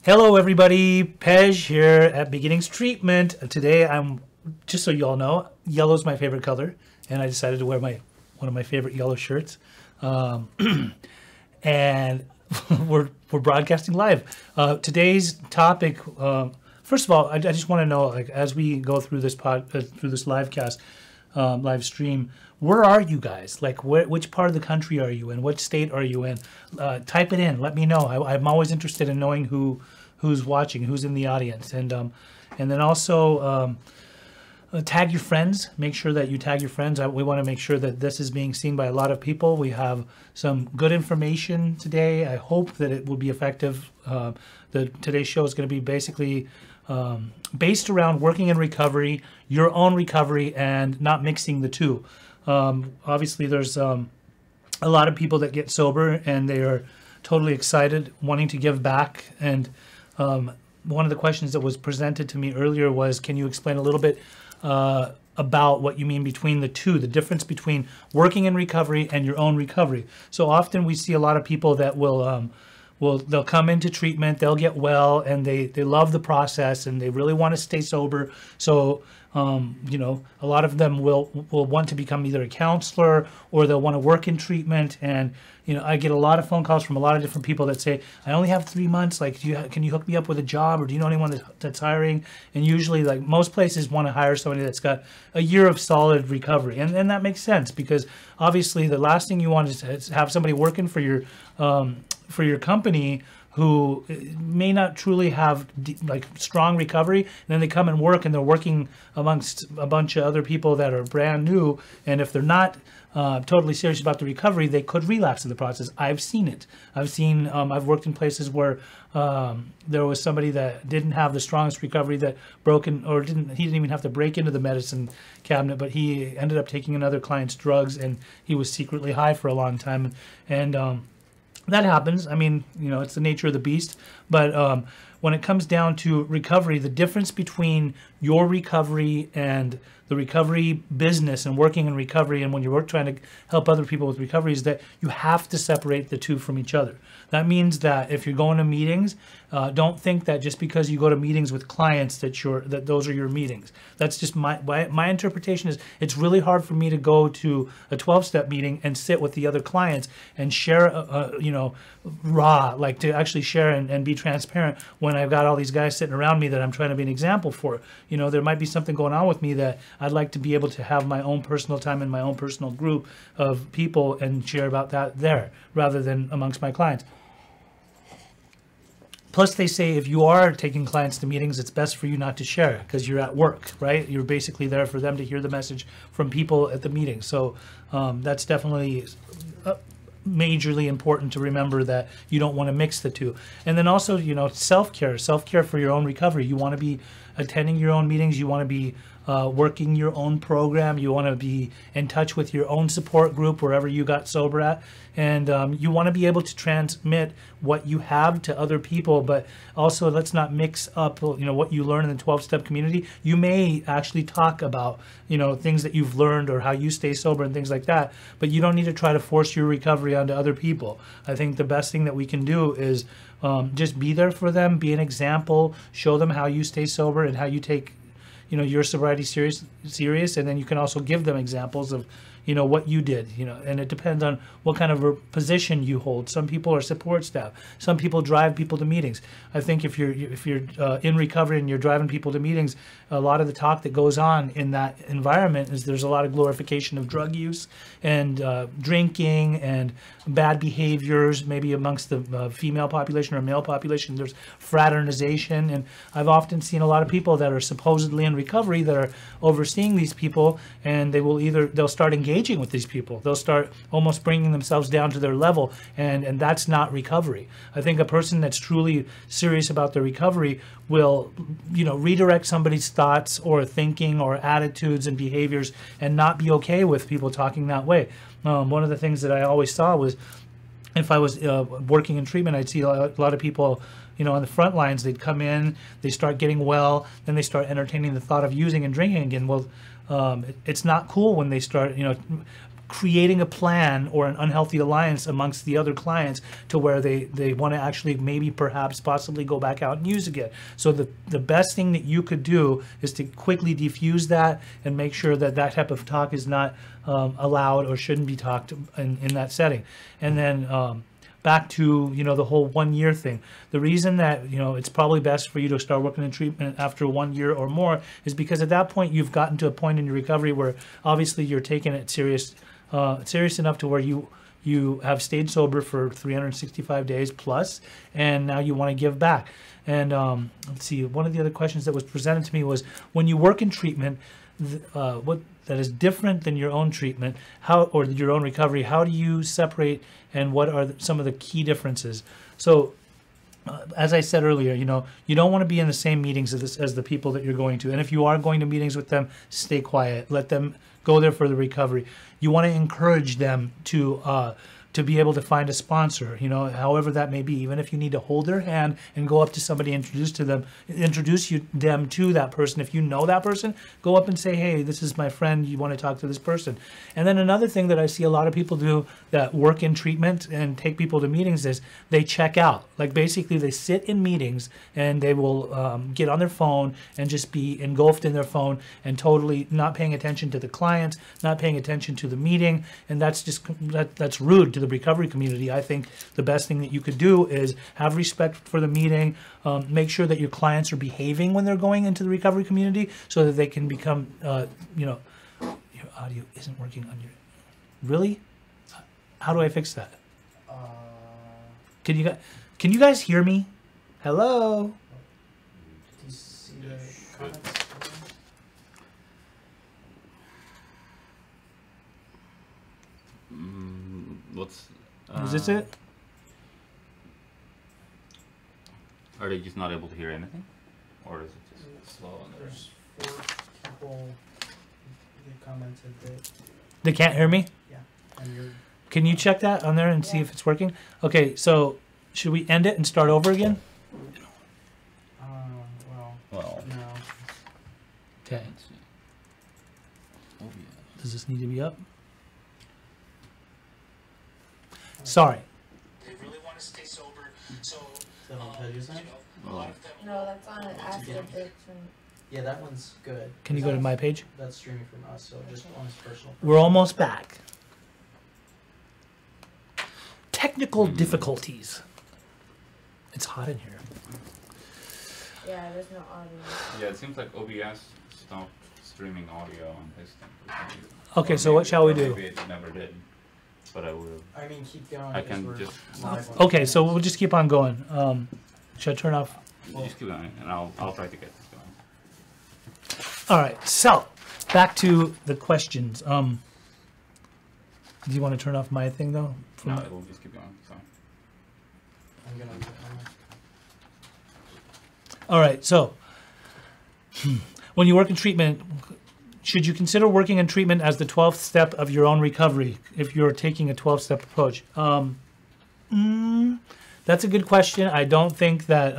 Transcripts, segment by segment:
Hello everybody, Pej here at Beginnings Treatment. Today just so you all know, yellow is my favorite color, and I decided to wear one of my favorite yellow shirts. And we're broadcasting live. Today's topic, first of all, I just want to know, like, as we go through this through this live stream, where are you guys? Like, which part of the country are you in? What state are you in? Type it in. Let me know. I'm always interested in knowing who's watching, who's in the audience, and then also tag your friends. Make sure that you tag your friends. We want to make sure that this is being seen by a lot of people. We have some good information today. I hope that it will be effective. Today's show is going to be basically based around working in recovery, your own recovery, and not mixing the two. Obviously, there's a lot of people that get sober and they are totally excited, wanting to give back. And one of the questions that was presented to me earlier was, can you explain a little bit about what you mean between the two, the difference between working in recovery and your own recovery? So often we see a lot of people that they'll come into treatment, they'll get well, and they love the process and they really want to stay sober. So a lot of them will want to become either a counselor or they'll want to work in treatment. And I get a lot of phone calls from a lot of different people that say, I only have 3 months, like, can you hook me up with a job, or do you know anyone that's hiring? And usually, like, most places want to hire somebody that's got a year of solid recovery, and that makes sense, because obviously the last thing you want is to have somebody working for your company who may not truly have strong recovery, and then they come and work, and they're working amongst a bunch of other people that are brand new, and if they're not totally serious about the recovery, they could relapse in the process. I've seen it. I've worked in places where there was somebody that didn't have the strongest recovery, that he didn't even have to break into the medicine cabinet, but he ended up taking another client's drugs, and he was secretly high for a long time. And that happens. I mean, it's the nature of the beast. But when it comes down to recovery, the difference between your recovery and the recovery business and working in recovery, and when you're trying to help other people with recovery, is that you have to separate the two from each other. That means that if you're going to meetings, don't think that just because you go to meetings with clients that those are your meetings. That's just my interpretation. Is it's really hard for me to go to a 12-step meeting and sit with the other clients and share, to actually share and be transparent when I've got all these guys sitting around me that I'm trying to be an example for. There might be something going on with me that I'd like to be able to have my own personal time in my own personal group of people and share about that there, rather than amongst my clients. Plus, they say if you are taking clients to meetings, it's best for you not to share because you're at work, right? You're basically there for them to hear the message from people at the meeting. So that's definitely majorly important to remember, that you don't want to mix the two. And then also, self-care for your own recovery. You want to be attending your own meetings. You want to be working your own program. You want to be in touch with your own support group wherever you got sober at. And you want to be able to transmit what you have to other people, but also let's not mix up what you learn in the 12-step community. You may actually talk about things that you've learned or how you stay sober and things like that, but you don't need to try to force your recovery onto other people. I think the best thing that we can do is just be there for them, be an example, show them how you stay sober and how you take your sobriety serious, and then you can also give them examples of what you did, and it depends on what kind of a position you hold. Some people are support staff. Some people drive people to meetings. I think if you're in recovery and you're driving people to meetings, a lot of the talk that goes on in that environment is there's a lot of glorification of drug use and drinking and bad behaviors, maybe amongst the female population or male population. There's fraternization, and I've often seen a lot of people that are supposedly in recovery that are overseeing these people, and they'll start engaging with these people. They'll start almost bringing themselves down to their level, and that's not recovery. I think a person that's truly serious about their recovery will redirect somebody's thoughts or thinking or attitudes and behaviors and not be okay with people talking that way. One of the things that I always saw was, if I was working in treatment, I'd see a lot of people on the front lines. They'd come in, they start getting well, then they start entertaining the thought of using and drinking again. Well, it's not cool when they start creating a plan or an unhealthy alliance amongst the other clients to where they want to actually maybe perhaps possibly go back out and use again. So the best thing that you could do is to quickly defuse that and make sure that that type of talk is not allowed or shouldn't be talked in that setting. And then back to, you know, the whole 1 year thing. The reason that, you know, it's probably best for you to start working in treatment after 1 year or more is because at that point you've gotten to a point in your recovery where obviously you're taking it serious enough to where you have stayed sober for 365 days plus, and now you want to give back. And let's see, one of the other questions that was presented to me was, when you work in treatment, what that is different than your own treatment, or your own recovery, how do you separate, and what are some of the key differences? So as I said earlier, you know, you don't want to be in the same meetings as the people that you're going to. And if you are going to meetings with them, stay quiet. Let them go there for the recovery. You want to encourage them to be able to find a sponsor, you know, however that may be. Even if you need to hold their hand and go up to somebody, introduce them to that person. If you know that person, go up and say, hey, this is my friend, you want to talk to this person. And then another thing that I see a lot of people do that work in treatment and take people to meetings is they check out. Like basically they sit in meetings and they will get on their phone and just be engulfed in their phone and totally not paying attention to the clients, not paying attention to the meeting. And that's just, that's rude to the recovery community. I think the best thing that you could do is have respect for the meeting, make sure that your clients are behaving when they're going into the recovery community so that they can become, you know, your audio isn't working on your, really? How do I fix that? Can you guys hear me? Hello? Do you see the comments? What's Is this it? Are they just not able to hear anything, or is it just slow? There's 4 people that commented that, They can't hear me? yeah, and you're, Can you check that on there and see if it's working? Okay, so should we end it and start over again? Well, no. Okay. let's see. Oh, yeah. Does this need to be up? Sorry. They really want to stay sober, so Is that on Teddy's end? a lot of them. No, that's on an acid addiction. Yeah, that one's good. Can you go to my page? That's streaming from us, so just on his personal. We're almost back. Technical difficulties. It's hot in here. Yeah, there's no audio. Yeah, it seems like OBS stopped streaming audio on his thing for some reason. Okay, Or so what shall we or do? Maybe it never did, but I will. I mean, keep going. I because can we're just- live on Okay, so we'll just keep on going. Should I turn off? Just keep going, and I'll try to get this going. All right, so back to the questions. Do you want to turn off my thing though? No, it will just keep going. So. I'm gonna put All right, so when you work in treatment, should you consider working in treatment as the 12th step of your own recovery if you're taking a 12-step approach? That's a good question. I don't think that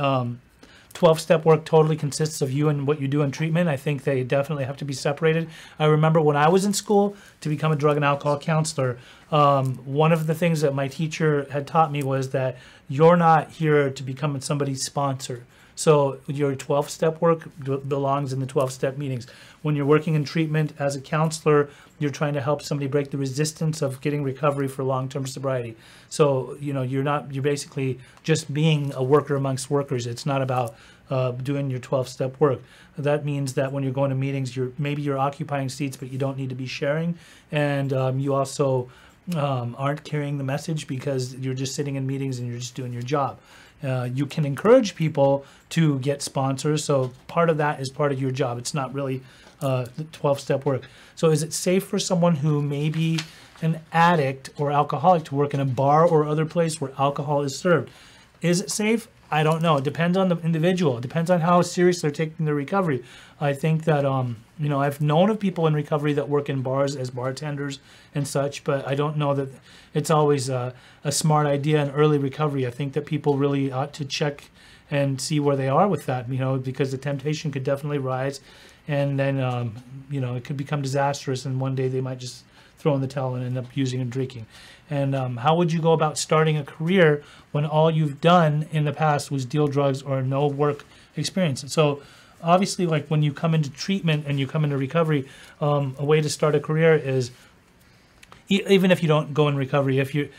12-step work totally consists of you and what you do in treatment. I think they definitely have to be separated. I remember when I was in school to become a drug and alcohol counselor, one of the things that my teacher had taught me was that you're not here to become somebody's sponsor. So your 12-step work belongs in the 12-step meetings. When you're working in treatment as a counselor, you're trying to help somebody break the resistance of getting recovery for long-term sobriety. So, you know, you're basically just being a worker amongst workers. It's not about doing your 12-step work. That means that when you're going to meetings, maybe you're occupying seats, but you don't need to be sharing. And you also aren't carrying the message because you're just sitting in meetings and you're just doing your job. You can encourage people to get sponsors, so part of that is part of your job. It's not really the 12-step work. So is it safe for someone who may be an addict or alcoholic to work in a bar or other place where alcohol is served? Is it safe? I don't know. It depends on the individual. It depends on how serious they're taking their recovery. I think that, you know, I've known of people in recovery that work in bars as bartenders and such, but I don't know that it's always a smart idea in early recovery. I think that people really ought to check and see where they are with that, you know, because the temptation could definitely rise, and then, you know, it could become disastrous, and one day they might just throw in the towel and end up using and drinking? And how would you go about starting a career when all you've done in the past was deal drugs or no work experience? So obviously, like when you come into treatment and you come into recovery, a way to start a career is, even if you don't go in recovery, if you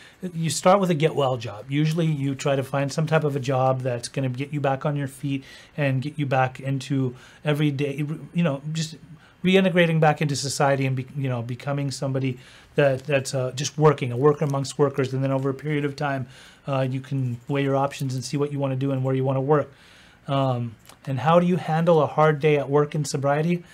start with a get well job. Usually you try to find some type of a job that's going to get you back on your feet and get you back into everyday, just reintegrating back into society and becoming somebody that's just working, a worker amongst workers. And then over a period of time, you can weigh your options and see what you want to do and where you want to work. And how do you handle a hard day at work in sobriety?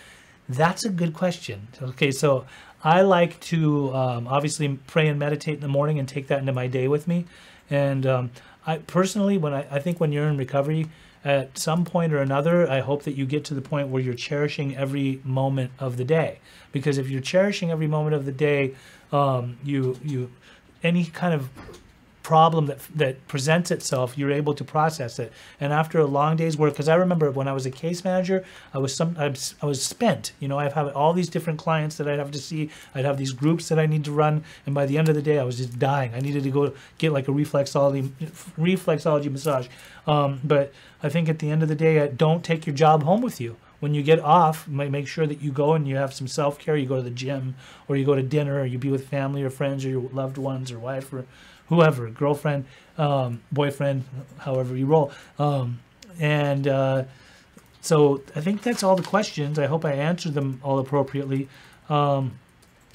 That's a good question. Okay, so I like to obviously pray and meditate in the morning and take that into my day with me. And I personally, I think when you're in recovery, at some point or another, I hope that you get to the point where you're cherishing every moment of the day. Because if you're cherishing every moment of the day, any kind of problem that presents itself, you're able to process it. And after a long day's work, because I remember when I was a case manager, I was spent. I've had all these different clients that I'd have to see. I'd have these groups that I need to run, and by the end of the day, I was just dying. I needed to go get like a reflexology massage. But I think at the end of the day, don't take your job home with you. When you get off, make sure that you go and you have some self-care. You go to the gym, or you go to dinner, or you be with family or friends or your loved ones or wife or whoever, girlfriend, boyfriend, however you roll. So I think that's all the questions. I hope I answered them all appropriately. And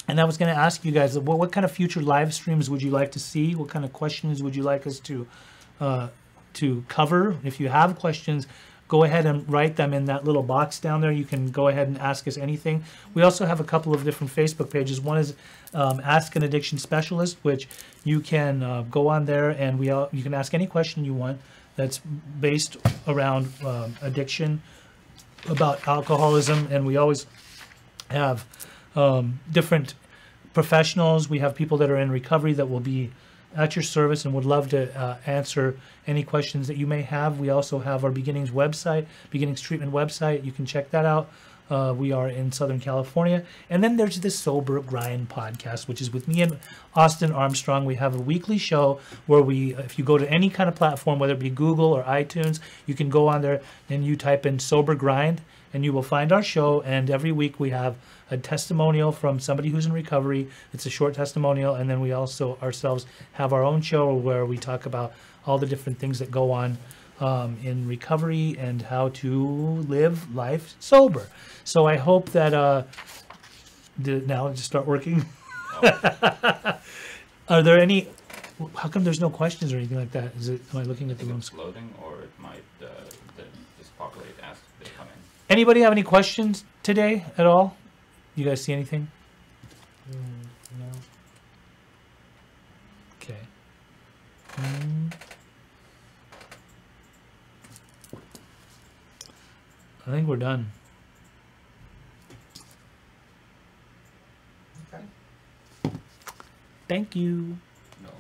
I was going to ask you guys, what kind of future live streams would you like to see? What kind of questions would you like us to cover? If you have questions, go ahead and write them in that little box down there. You can go ahead and ask us anything. We also have a couple of different Facebook pages. One is Ask an Addiction Specialist, which you can go on there and you can ask any question you want that's based around addiction, about alcoholism, and we always have different professionals. We have people that are in recovery that will be at your service and would love to answer any questions that you may have. We also have our Beginnings Treatment website. You can check that out. We are in Southern California. And then there's the Sober Grind podcast, which is with me and Austin Armstrong. We have a weekly show where if you go to any kind of platform, whether it be Google or iTunes, you can go on there and you type in Sober Grind and you will find our show. And every week we have a testimonial from somebody who's in recovery. It's a short testimonial. And then we also ourselves have our own show where we talk about all the different things that go on in recovery and how to live life sober. So I hope that did now just start working. Are there any? How come there's no questions or anything like that? Am I looking at the room? It's loading, or it might just populate as they come in. Anybody have any questions today at all? You guys see anything? No. Okay. I think we're done. Okay. Thank you. No.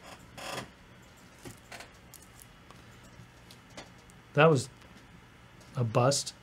That was a bust.